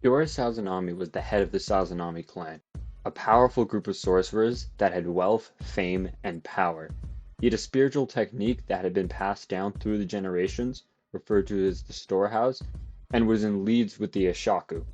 Kiora was the head of the Sazanami clan, a powerful group of sorcerers that had wealth, fame, and power. He had a spiritual technique that had been passed down through the generations, referred to as the storehouse, and was in leagues with the Ashaku.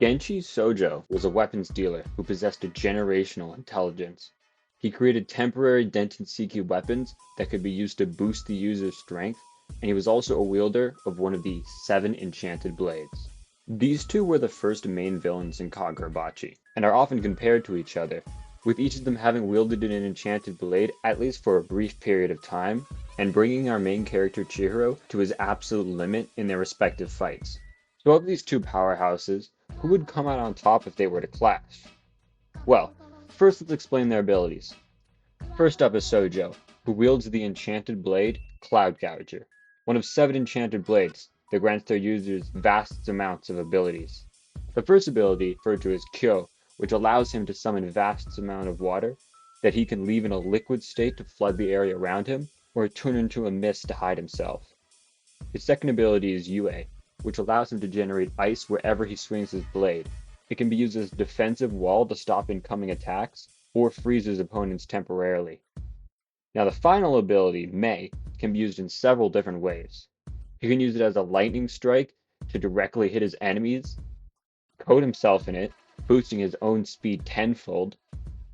Genshi Sojo was a weapons dealer who possessed a generational intelligence. He created temporary Densenseki weapons that could be used to boost the user's strength, and he was also a wielder of one of the 7 enchanted blades. These two were the first main villains in Kagurabachi, and are often compared to each other, with each of them having wielded an enchanted blade at least for a brief period of time, and bringing our main character Chihiro to his absolute limit in their respective fights. So of these two powerhouses, who would come out on top if they were to clash? Well, first let's explain their abilities. First up is Sojo, who wields the enchanted blade Cloud Gouger, one of 7 enchanted blades that grants their users vast amounts of abilities. The first ability, referred to as Kyo, which allows him to summon vast amount of water that he can leave in a liquid state to flood the area around him, or turn into a mist to hide himself. His second ability is Yue, which allows him to generate ice wherever he swings his blade. It can be used as a defensive wall to stop incoming attacks, or freeze his opponents temporarily. Now the final ability, Mei, can be used in several different ways. He can use it as a lightning strike to directly hit his enemies, coat himself in it, boosting his own speed tenfold,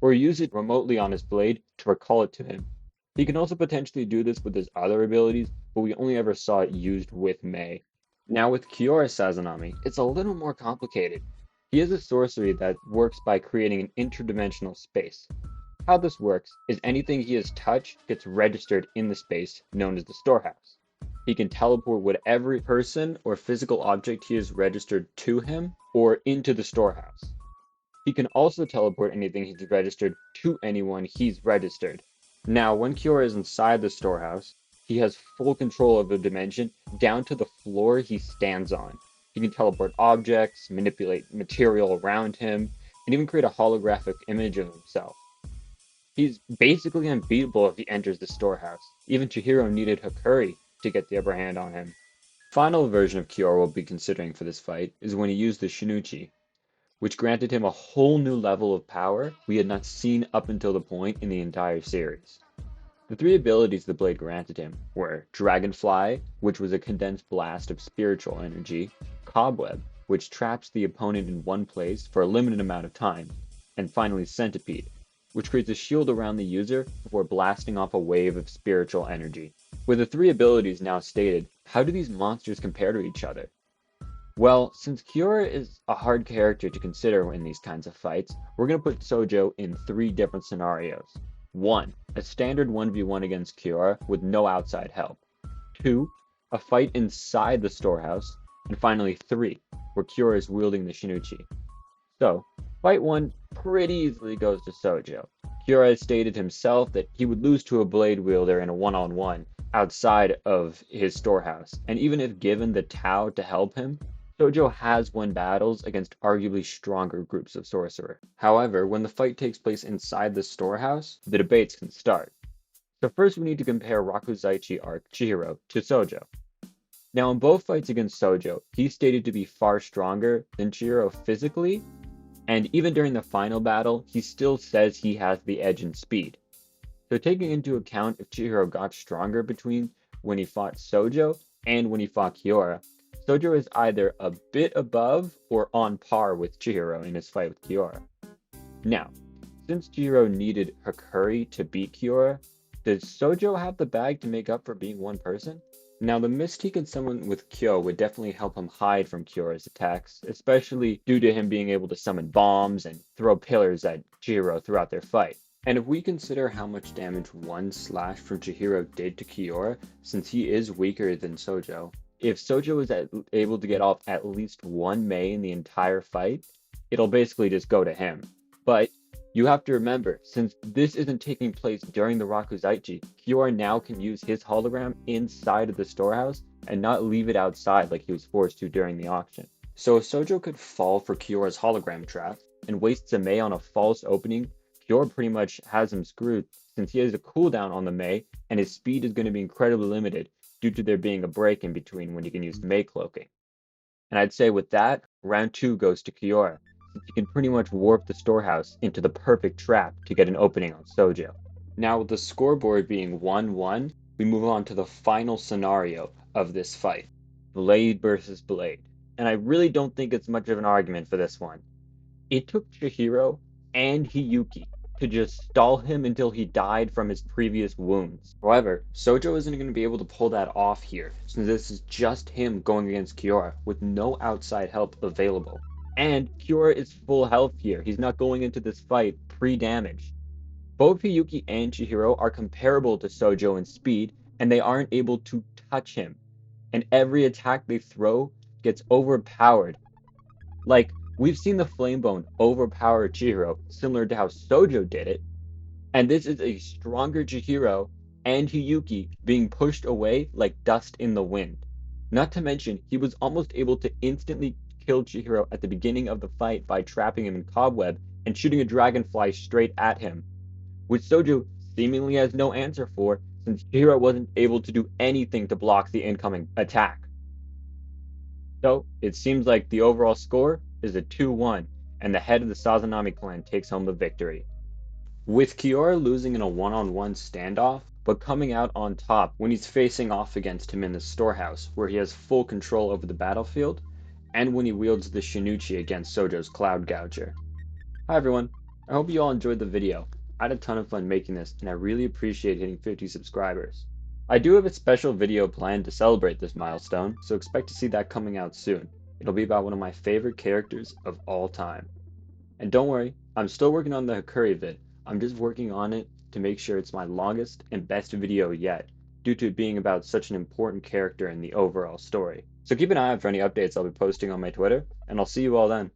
or use it remotely on his blade to recall it to him. He can also potentially do this with his other abilities, but we only ever saw it used with Mei. Now with Kiora Sazanami, it's a little more complicated. He has a sorcery that works by creating an interdimensional space. How this works is anything he has touched gets registered in the space known as the storehouse. He can teleport whatever person or physical object he has registered to him or into the storehouse. He can also teleport anything he's registered to anyone he's registered. Now, when Kiora is inside the storehouse, he has full control of the dimension down to the floor he stands on. He can teleport objects, manipulate material around him, and even create a holographic image of himself. He's basically unbeatable if he enters the storehouse. Even Chihiro needed Hakuri to get the upper hand on him. Final version of Kior we'll be considering for this fight is when he used the Shinuchi, which granted him a whole new level of power we had not seen up until the point in the entire series. The 3 abilities the blade granted him were Dragonfly, which was a condensed blast of spiritual energy, Cobweb, which traps the opponent in one place for a limited amount of time, and finally Centipede, which creates a shield around the user before blasting off a wave of spiritual energy. With the 3 abilities now stated, how do these monsters compare to each other? Well, since Kyora is a hard character to consider in these kinds of fights, we're going to put Sojo in 3 different scenarios. 1. A standard 1v1 against Kyora with no outside help. 2. A fight inside the storehouse. And finally 3, where Kyora is wielding the Shinuchi. So, fight 1 pretty easily goes to Sojo. Kyora has stated himself that he would lose to a blade wielder in a one-on-one outside of his storehouse, and even if given the Tau to help him, Sojo has won battles against arguably stronger groups of sorcerer. However, when the fight takes place inside the storehouse, the debates can start. So first we need to compare Rakuzaichi arc Chihiro to Sojo. Now in both fights against Sojo, he's stated to be far stronger than Chihiro physically, and even during the final battle, he still says he has the edge in speed. So taking into account if Chihiro got stronger between when he fought Sojo and when he fought Kiora, Sojo is either a bit above or on par with Chihiro in his fight with Kiora. Now, since Chihiro needed Hakuri to beat Kiora, does Sojo have the bag to make up for being one person? Now, the mist he can summon with Kyo would definitely help him hide from Kyora's attacks, especially due to him being able to summon bombs and throw pillars at Chihiro throughout their fight. And if we consider how much damage one slash from Chihiro did to Kiora, since he is weaker than Sojo, if Sojo is able to get off at least one Mei in the entire fight, it'll basically just go to him. But you have to remember, since this isn't taking place during the Rakuzaichi, Kiora now can use his hologram inside of the storehouse and not leave it outside like he was forced to during the auction. So if Sojo could fall for Kyora's hologram trap and wastes a Mei on a false opening, Kiora pretty much has him screwed since he has a cooldown on the Mei and his speed is going to be incredibly limited due to there being a break in between when he can use Mei cloaking. And I'd say with that, round 2 goes to Kiora, since he can pretty much warp the storehouse into the perfect trap to get an opening on Sojo. Now, with the scoreboard being 1-1, we move on to the final scenario of this fight, Blade versus Blade. And I really don't think it's much of an argument for this one. It took Chihiro and Hiyuki to just stall him until he died from his previous wounds. However, Sojo isn't going to be able to pull that off here, since this is just him going against Kiora with no outside help available. And Kiora is full health here. He's not going into this fight pre-damaged. Both Hiyuki and Chihiro are comparable to Sojo in speed, and they aren't able to touch him. And every attack they throw gets overpowered. Like, we've seen the Flamebone overpower Chihiro, similar to how Sojo did it, and this is a stronger Chihiro and Hiyuki being pushed away like dust in the wind. Not to mention, he was almost able to instantly kill Chihiro at the beginning of the fight by trapping him in Cobweb and shooting a dragonfly straight at him, which Sojo seemingly has no answer for, since Chihiro wasn't able to do anything to block the incoming attack. So, it seems like the overall score is a 2-1, and the head of the Sazanami clan takes home the victory. With Kiora losing in a one-on-one standoff, but coming out on top when he's facing off against him in the storehouse, where he has full control over the battlefield, and when he wields the Shinichi against Sojo's Cloud Gouger. Hi everyone, I hope you all enjoyed the video. I had a ton of fun making this, and I really appreciate hitting 50 subscribers. I do have a special video planned to celebrate this milestone, so expect to see that coming out soon. It'll be about one of my favorite characters of all time. And don't worry, I'm still working on the Hakuri vid. I'm just working on it to make sure it's my longest and best video yet, due to it being about such an important character in the overall story. So keep an eye out for any updates I'll be posting on my Twitter, and I'll see you all then.